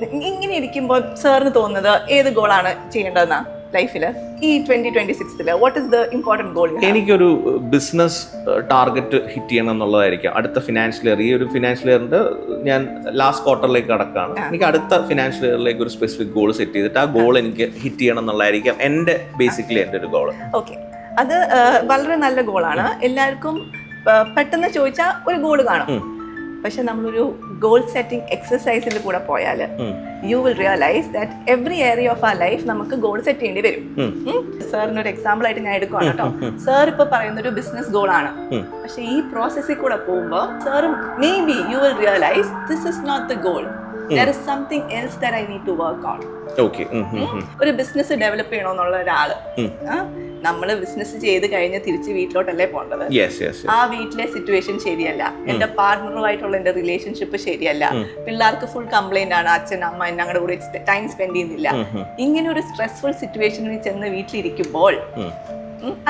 ഇങ്ങനെ ഇരിക്കുമ്പോൾ സാറിന് തോന്നുന്നത് ഏത് ഗോളാണ് ചെയ്യേണ്ടതെന്നാ ലൈഫില് ഈ 2026 what is the important goal? എനിക്കൊരു ബിസിനസ് ടാർഗറ്റ് ഹിറ്റ് ചെയ്യണം എന്നുള്ളതായിരിക്കും അടുത്ത ഫിനാൻഷ്യൽ ഇയർ. ഈ ഒരു ഫിനാൻഷ്യൽ ഇയറിന്റെ ഞാൻ ലാസ്റ്റ് ക്വാർട്ടറിലേക്ക് കടക്കാണ്. എനിക്ക് അടുത്ത ഫിനാൻഷ്യൽ ഇയറിലേക്ക് ഒരു സ്പെസിഫിക് ഗോൾ സെറ്റ് ചെയ്തിട്ട് ആ ഗോൾ എനിക്ക് ഹിറ്റ് ചെയ്യണം എന്നുള്ളതായിരിക്കും എൻ്റെ ബേസിക്കലി എൻ്റെ ഒരു ഗോൾ. ഓക്കെ, അത് വളരെ നല്ല ഗോളാണ്. എല്ലാവർക്കും പെട്ടെന്ന് ചോദിച്ചാൽ ഒരു ഗോൾ കാണും. പക്ഷെ നമ്മളൊരു ഗോൾ സെറ്റിംഗ് എക്സസൈസിൽ കൂടെ പോയാൽ you will realise that every area of our life നമുക്ക് ഗോൾ സെറ്റ് ചെയ്യേണ്ടി വരും. സാറിന് ഒരു എക്സാമ്പിൾ ആയിട്ട് ഞാൻ എടുക്കുവാണ് കേട്ടോ. സാർ ഇപ്പൊ പറയുന്ന ഒരു ബിസിനസ് ഗോൾ ആണ്. പക്ഷെ ഈ പ്രോസസ്സിൽ കൂടെ പോകുമ്പോൾ sir maybe you will realise this is not the goal. There is something else that I need to work on. Okay. ഒരു ബിസിനസ് ഡെവലപ്പ് ചെയ്യണമെന്നുള്ള ഒരാള് നമ്മള് ബിസിനസ് ചെയ്ത് കഴിഞ്ഞ് തിരിച്ച് വീട്ടിലോട്ടല്ലേ പോകേണ്ടത്. ആ വീട്ടിലെ സിറ്റുവേഷൻ ശരിയല്ല, എന്റെ പാർട്ട്ണറുമായിട്ടുള്ള എന്റെ റിലേഷൻഷിപ്പ് ശരിയല്ല, പിള്ളേർക്ക് ഫുൾ കംപ്ലൈന്റ് ആണ്, അച്ഛൻ അമ്മ ഞങ്ങളുടെ കൂടെ ടൈം സ്പെൻഡ് ചെയ്യുന്നില്ല. ഇങ്ങനെ ഒരു സ്ട്രെസ്ഫുൾ സിറ്റുവേഷനിൽ ചെന്ന് വീട്ടിലിരിക്കുമ്പോൾ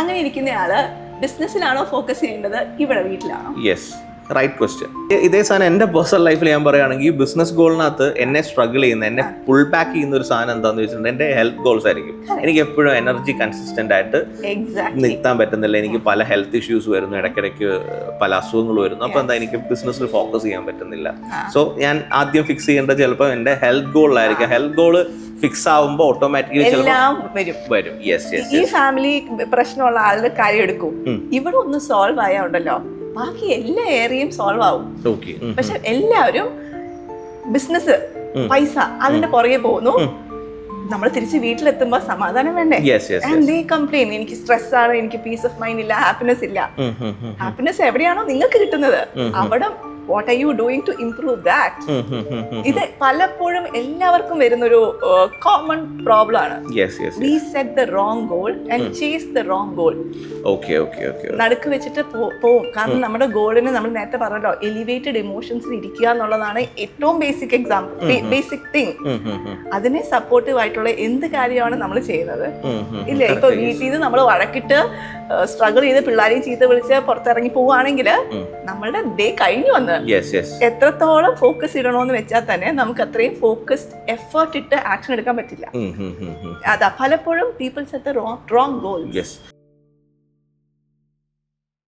അങ്ങനെ ഇരിക്കുന്നയാള് ബിസിനസ്സിലാണോ ഫോക്കസ് ചെയ്യേണ്ടത്, ഇവിടെ വീട്ടിലാണോ? Right question. ഇതേ സാധനം എൻ്റെ പേഴ്സണൽ ലൈഫിൽ ഞാൻ പറയുകയാണെങ്കിൽ ബിസിനസ് ഗോളിനകത്ത് എന്നെ സ്ട്രഗിൾ ചെയ്യുന്ന, എന്നെ പുൾ ബാക്ക് ചെയ്യുന്ന ഒരു സാധനം എന്താണെന്ന് വെച്ചിട്ടുണ്ടെങ്കിൽ എൻ്റെ ഹെൽത്ത് ഗോൾസ് ആയിരിക്കും. എനിക്ക് എപ്പോഴും എനർജി കൺസിസ്റ്റന്റ് ആയിട്ട് നിർത്താൻ പറ്റുന്നില്ല. എനിക്ക് പല ഹെൽത്ത് ഇഷ്യൂസ് വരുന്നു, ഇടയ്ക്കിടയ്ക്ക് പല അസുഖങ്ങൾ വരുന്നു. അപ്പോൾ എന്താ എനിക്ക് ബിസിനസ്സിൽ ഫോക്കസ് ചെയ്യാൻ പറ്റുന്നില്ല. സോ ഞാൻ ആദ്യം ഫിക്സ് ചെയ്യേണ്ടത് ചിലപ്പോൾ എൻ്റെ ഹെൽത്ത് ഗോളിലായിരിക്കും. ഹെൽത്ത് ഗോള് ഫിക്സ് ആവുമ്പോൾ ഓട്ടോമാറ്റിക്കലി വരും. ഈ ഫാമിലി പ്രശ്നമുള്ള ആളുടെ കാര്യം എടുക്കും, ഇവിടെ ഒന്ന് സോൾവ് ആയാ ഉണ്ടല്ലോ ബാക്കി എല്ലാ ഏരിയയും സോൾവ് ആവും. പക്ഷെ എല്ലാവരും ബിസിനസ്, പൈസ അതിന്റെ പുറകെ പോകുന്നു. നമ്മൾ തിരിച്ച് വീട്ടിലെത്തുമ്പോ സമാധാനം വേണ്ടേ? കംപ്ലൈൻ, എനിക്ക് സ്ട്രെസ് ആണ്, എനിക്ക് പീസ് ഓഫ് മൈൻഡ് ഇല്ല, ഹാപ്പിനെസ് ഇല്ല. ഹാപ്പിനെസ് എവിടെയാണോ നിങ്ങൾക്ക് കിട്ടുന്നത് അവിടെ what are you doing to improve that? ഇത് പലപ്പോഴും എല്ലാവർക്കും വരുന്നൊരു കോമൺ പ്രോബ്ലം ആണ്. We set the wrong goal and chase the wrong goal. നടുക്ക് വെച്ചിട്ട് പോവും. കാരണം നമ്മുടെ ഗോളിന് നമ്മൾ നേരത്തെ പറഞ്ഞല്ലോ എലിവേറ്റഡ് ഇമോഷൻസിൽ ഇരിക്കുക എന്നുള്ളതാണ് ഏറ്റവും ബേസിക് തിങ്. അതിനെ സപ്പോർട്ടീവ് ആയിട്ടുള്ള എന്ത് കാര്യമാണ് നമ്മൾ ചെയ്യുന്നത് ഇല്ലേ? ഇപ്പൊ വീട്ടിൽ നിന്ന് നമ്മൾ വഴക്കിട്ട് സ്ട്രഗിൾ ചെയ്ത് പിള്ളേരെയും ചീത്ത വിളിച്ച് പുറത്തിറങ്ങി പോവുകയാണെങ്കിൽ നമ്മളുടെ ഡേ കഴിഞ്ഞു വന്ന് എത്രത്തോളം ഫോക്കസ് ഇടണോന്ന് വെച്ചാൽ തന്നെ നമുക്ക് അത്രയും ഫോക്കസ്ഡ് എഫേർട്ട് ഇട്ട് ആക്ഷൻ എടുക്കാൻ പറ്റില്ല. അതാ പലപ്പോഴും people set the wrong goals.